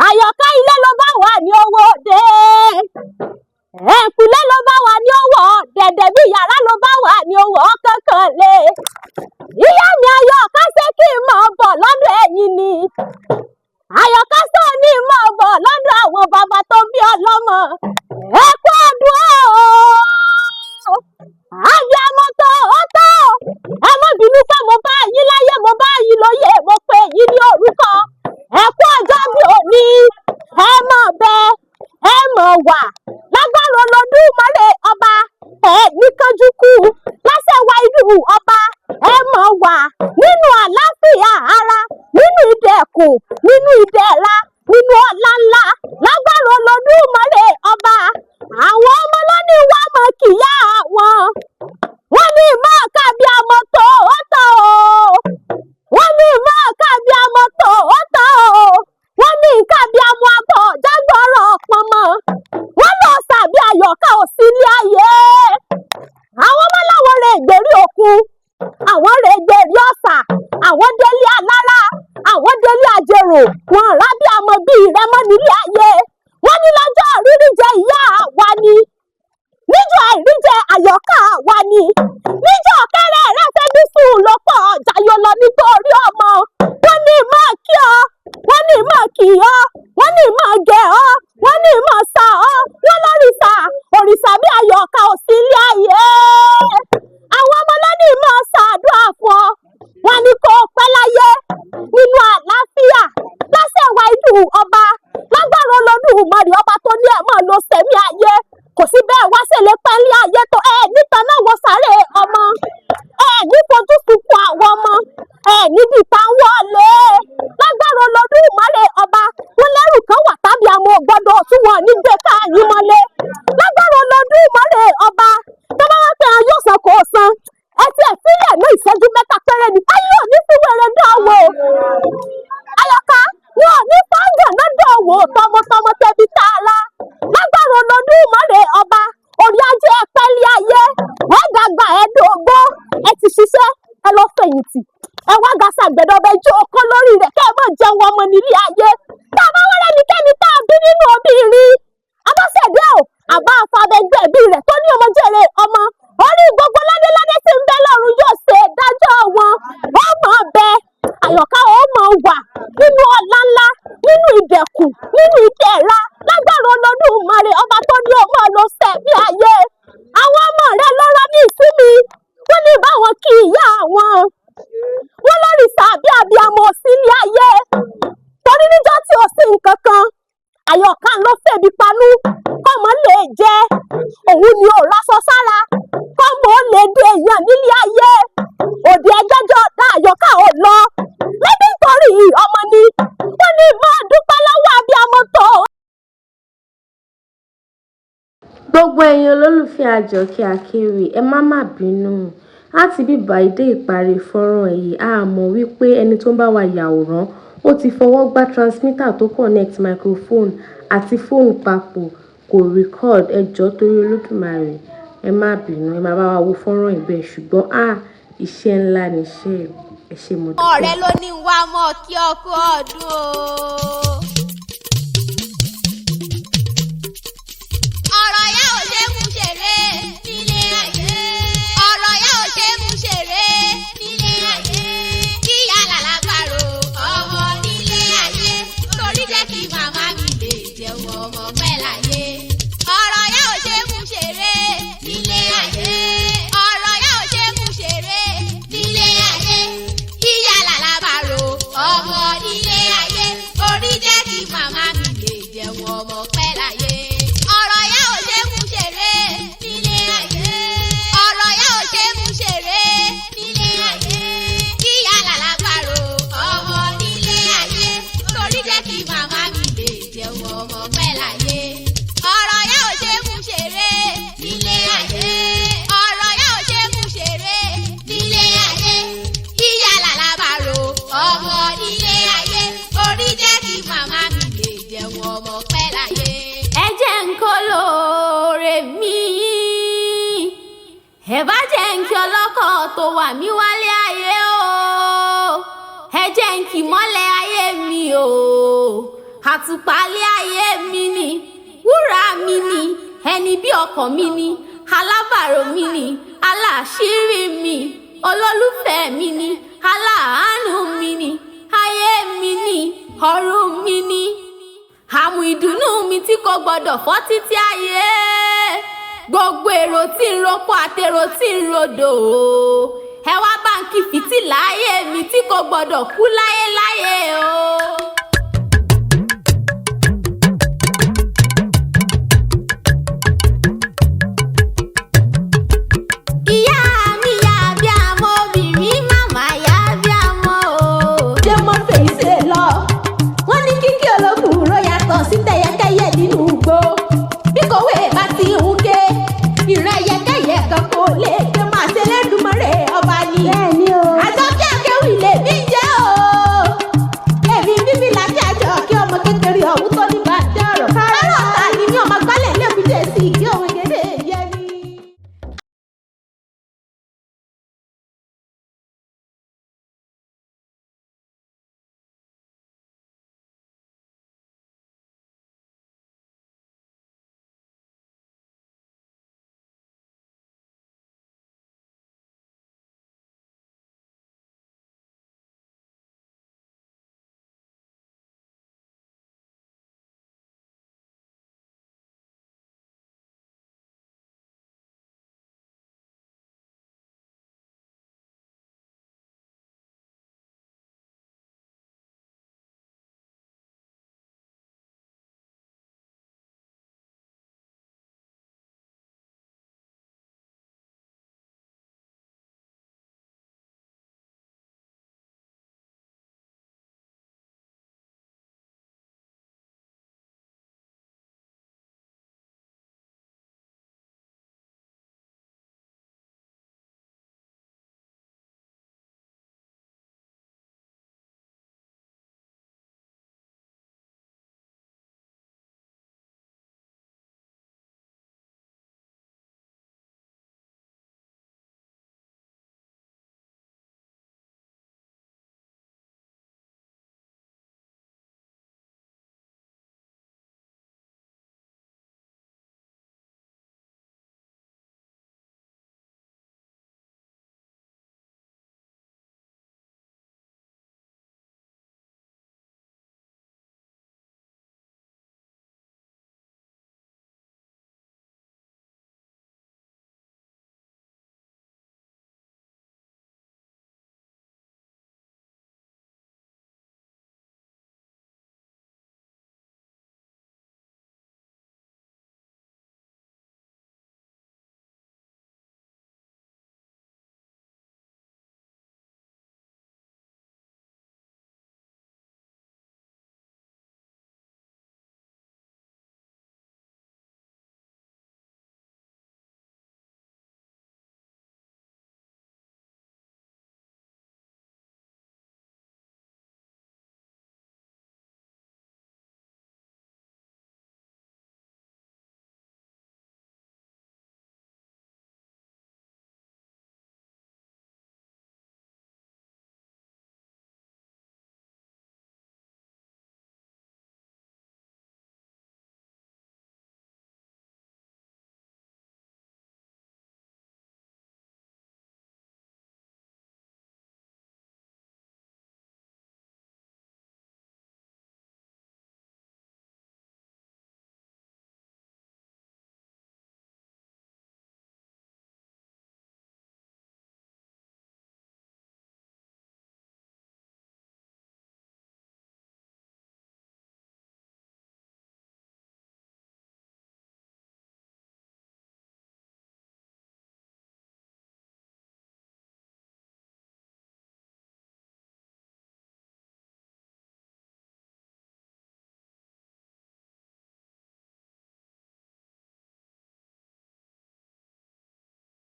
Àyọ̀ká ilé ló bá wà ní owó dé. Ẹ̀kúlé ló bá wà ní owó dẹ̀dẹ̀ bí yàrá ló bá wà ní owó kankan lé. Ìyá mi Àyọ̀ká ṣé kí n máa bọ̀ lọ́dọ̀ ẹ̀yin ni. Àyọ̀ká sọ ní máa bọ̀ lọ́dọ̀ àwọn bàbá tó bí ọlọ́mọ. Ẹ kú ọdún o. Abiyamọ tó ó tó. Ẹ má bínú pé mo bá yín láyé, mo bá yín lóyè, mo pè yín ní orúkọ. Ẹ kú ọjọ́ bí òní. Ẹ wà lágbára Olódùmarè ọba, ẹ ní kánjú kú láṣẹ wá ìlú ọba, ẹ mọ̀ wà nínú àlàáfíà ara, nínú ìdẹ̀kùn, nínú ìdẹ̀ra, nínú ọlá ńlá lágbára Olódùmarè ọba. Àwọn ọmọ lónìí wá mọ kìyà wọn, wọ́n ní mọ́ kábí àmọ́ tó ó tọ́ o, wọ́n ní mọ́ kábí àmọ́ tó ó tọ́ o, wọ́n ní kábí àmọ́ àbọ̀ jágbọ́rọ̀ pọnmọ́, wọ́n lọ sàbí Àyọ̀ká ò sí ilé ayé. Àwọn ọmọ láwọn rẹ̀ ìgbèrí òkun, àwọn rẹ̀ ìgbèrí ọ̀sà, àwọn délé alára, àwọn délé àjèrò, wọn rábí àmọ́ bíi rẹmọ nílé ayé. Wọ́n ní lọ́jọ́ rírí jẹ ìyá wa ni, níjọ́ àìríjẹ Àyọ̀ká wa ni, níjọ́ kẹrẹ rẹ fẹ́ bí sùn ló pọ̀ jayọ lọ nítorí ọmọ. Wọ́n ní máa kí ọ, wọ́n ní máa kì ọ, wọ́n ní máa gẹ̀ ọ, wọ́n ní máa sà ọ, wọ́n lórìṣà òrìṣà bí Àyọ̀ká ò sí ilé ayé. Àwọn ọmọ lónìí máa ṣàdúrà fún ọ, wọ́n ní kó pẹ́ láyé nínú àlàáfíà láṣẹ wá ìlú ọba lágbára Olódùmarè ọba tó ní ẹ̀ mọ́ ló sẹ̀mí ayé. Kò sí bẹ́ẹ̀ wá ṣe lè pẹ́lí ayé tó níta náà wọ sáré ọmọ, ní fojú sunkún àwọn ọmọ, níbi ìta ń wọlé lágbára Olódùmarè ọba. Wọ́n lẹ́rù kan wà tàbí àmọ́ gbọ́dọ̀ tí wọ́n ní gbé káàyè mọ́lé lágbára Olódùmarè ọba. Tó bá wá pé yóò san kò san, ẹ ti ẹ̀ sílẹ̀ ní ìṣẹ́jú mẹ́ta péré ni ayé ò ní fúwèrè dánwò. Àyọ̀ká wọn ò ní fọ́ngàn náà dánwò tọmọtọmọ tẹbi tààrà lágbára Olódùmarè ọba. Orí ajé ẹ pẹ́lí ayé, ẹ dàgbà ẹ dògbó, ẹ ti ṣiṣẹ́ ẹ lọ fẹ̀yìntì, ẹ wá gàṣà gbẹdọ̀bẹ jó okó lórí rẹ̀ kẹ́ ẹ mọ̀ jẹun ọmọ nílé ayé. Tá a bá wọ́n lẹ́nikẹ́ni tá a bí nínú obìnrin, Abosede o, àbá afabẹgbẹ̀bí rẹ̀ tó ní ọmọ jèrè ọmọ, orí gbogbo ládéládé tí ń bẹ lọ́run yóò ṣe dájọ́ wọn. Ó mọ̀ bẹ Àyọ̀ká, ó mọ̀ wà nínú ọlá ńlá, nínú ìdẹ̀kùn, nínú ìdẹ̀ra lágbára Olódùmarè ọba tó ní ọmọ ló sẹ̀mí ayé. Àwọn ọmọ rẹ̀ lọ́rọ̀ ní ìsinmi, wọ́n ní báwọn kí ìyá wọn, wọ́n lórìṣà bí abiyamọ sí ilé ayé. Torí níjọ́ tí ò sí nǹkan kan, Àyọ̀ká ló fèbí panú kọ́mọ lè jẹ, òun ni ò ráṣọ sára kọ́mọ lè dé èèyàn nílé ayé. Òde ẹjọ́jọ́ dá Àyọ̀ká ò lọ lẹ́bí nítorí ọmọ ni. Wọ́n ní máa dúpẹ́ lọ́wọ́ abiyamọ tó. Gbogbo ẹ̀yin olólùfẹ́ Àjọkẹ́ Akewi, ẹ má bínú láti bíbá ìdé ìparí fọ́nrán èyí. A mọ̀ wípé ẹni tó ń bá wa yàwòrán ó ti fọwọ́ gbá transmitter tó connect microphone àti fóònù papọ̀, kò record. Ẹ jọ̀ọ́ torí Olódùmarè ẹ má bínú, ẹ má bá wa wo fọ́nrán ìbẹ̀, ṣùgbọ́n iṣẹ́ ńlá níṣẹ́ ẹ ṣe mo dúpẹ́. Ọ̀rẹ́ ló ní wá mọ́ kí ọkọ ọdún o. Ọ̀rọ̀ yá ò ṣe mú ṣeré nílé ayé. Ọ̀rọ̀ yá ò ṣe mú ṣeré nílé ayé. Kíyà làlágbàrò ọmọ nílé ayé. Torí jẹ́ kí màmá mi lè jẹun ọmọ pẹ́ láyé. Ọ̀rọ̀ yá ò ṣe mú ṣeré nílé ayé. Ọ̀rọ̀ yá ò ṣe mú ṣeré nílé ayé. Kíyà làlágbàrò ọmọ nílé ayé. Torí jẹ́ kí màmá mi lè jẹun ọmọ pẹ́ láyé. Ọ̀rọ̀ yá ò ṣe mú ṣeré nílé ayé. Ọ̀rọ̀ yá ò ṣe mú ṣeré nílé ayé. Kíyà làlágbàrò ọmọ nílé ayé. Torí jẹ́ kí màmá mi lè jẹun ọmọ pẹ́ láyé. Ọ̀rọ̀ yá ò ṣe mú ṣeré nílé ayé. Ọ̀rọ̀ yá ò ṣe mú ṣeré nílé ayé. Kíyà làlágbàrò ọmọ nílé ayé. Torí jẹ́ kí màmá mi lè jẹun ọmọ pẹ́ láyé. Ẹ jẹ́ ń kó lóore mi, ẹ bá jẹ́ ń kí ọlọ́kọ̀ tó wà mí wálé ayé o. Ẹ jẹ́ ń kí mọ́lẹ̀ ayé mi o, àtùpàlẹ̀ ayé mi ni, wúrà mi ni, ẹni bí ọkàn mi ni, alábàárò mi ni, aláṣírí mi, olólùfẹ́ mi ni, aláàánú mi ni, ayé mi ni, ọ̀run mi ni, àmù ìdùnnú mi tí kò gbọdọ̀ fọ́ títí ayé. Gbogbo èrò tí ń roko àtèrò tí ń rodò, ẹ wá bá ń kí fìtílà ayé mi tí kò gbọdọ̀ kú láyéláyé o. ọ̀hún tó ní